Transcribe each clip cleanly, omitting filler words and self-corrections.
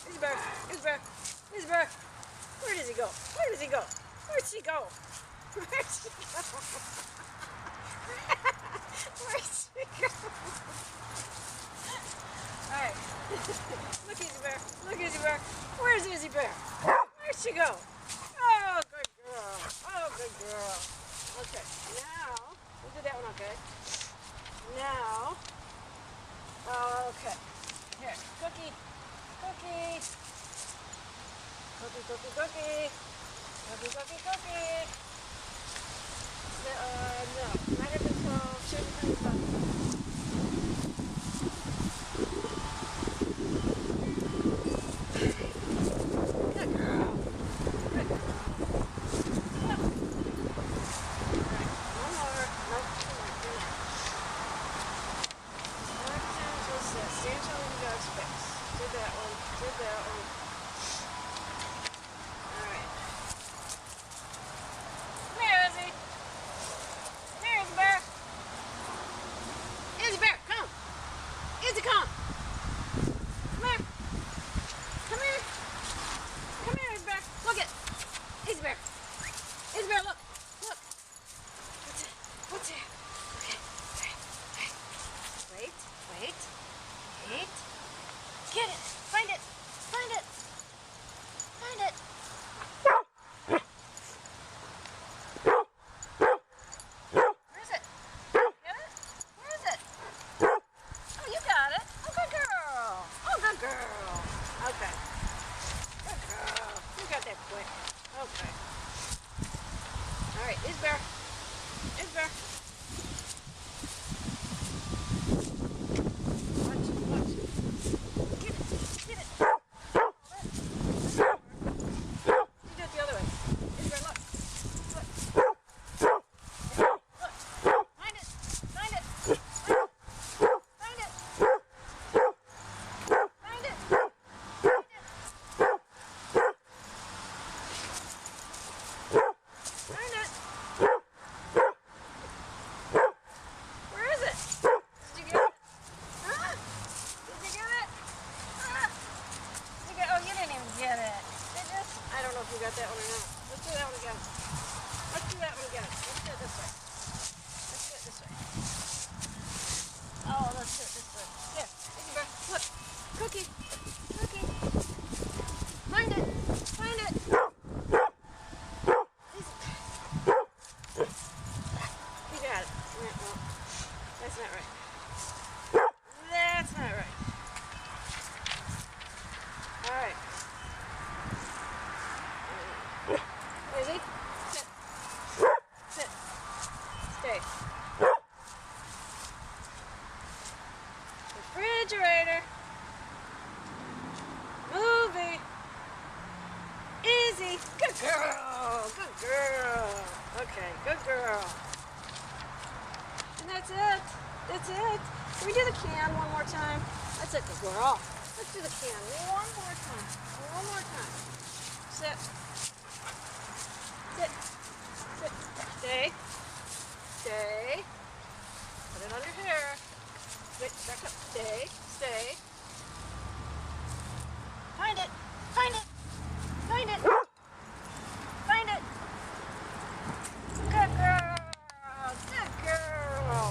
Izzy Bear. Izzy Bear. Izzy Bear. Where does he go? Where does he go? Where'd she go? Where'd she go? Where'd she go? Alright. Look, Izzy Bear. Look, Izzy Bear. Where's Izzy Bear? Where'd she go? Oh, good girl. Oh, good girl. Okay, now, we'll do that one, okay? Now, okay. Here, cookie. Cookie. Cookie, cookie, cookie. Cookie, cookie, cookie. No, not even 12. Should be 25. Good girl. Good girl. Yeah. Alright, one more. Nope, come on, do that. Stand tall in God's face. Did that one. Did that one. Alright. Come here, Izzy. Come here, Izzy Bear. Izzy Bear, come. Izzy, come. Come here. Come here. Come here, Izzy Bear. Look it. Izzy Bear. Izzy Bear, look. Look. What's it? What's it? Okay. Alright. Wait. Wait. Wait. Get it. Find it. Find it. Find it. Where is it? Get it? Where is it? Oh, you got it. Oh, good girl. Oh, good girl. Okay. Good girl. You got that quick. Okay. All right. Izzy Bear. Izzy Bear. Watch. Watch. Get it. Get it. You do it the other way. Izzy Bear, look. Look. Look. Find it. Find it. Find it. Find it. Find it. Where is it? Did you get it? Huh? Did you get it? Huh? Did you get? Oh, you didn't even get it. Did you? I don't know if you got that one or not. Let's do that one again. Let's do that one again. Let's do it this way. Let's do it this way. Oh, let's do it this way. Here, Izzy Bear, look. Cookie. Cookie. Find it. Find it. You got it. Well, that's not right. That's not right. All right. Izzy, sit. Sit. Stay. Refrigerator. Movie. Izzy. Good girl. Good girl. Okay, good girl. And that's it. That's it. Can we do the can one more time? That's it, good girl. Let's do the can one more time. One more time. Sit. Sit. Sit. Stay. Stay. Put it on your hair. Wait, back up. Stay. Stay. Find it. Find it. Find it. Find it. Good girl. Good girl.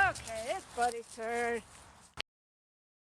Okay, it's Buddy's turn.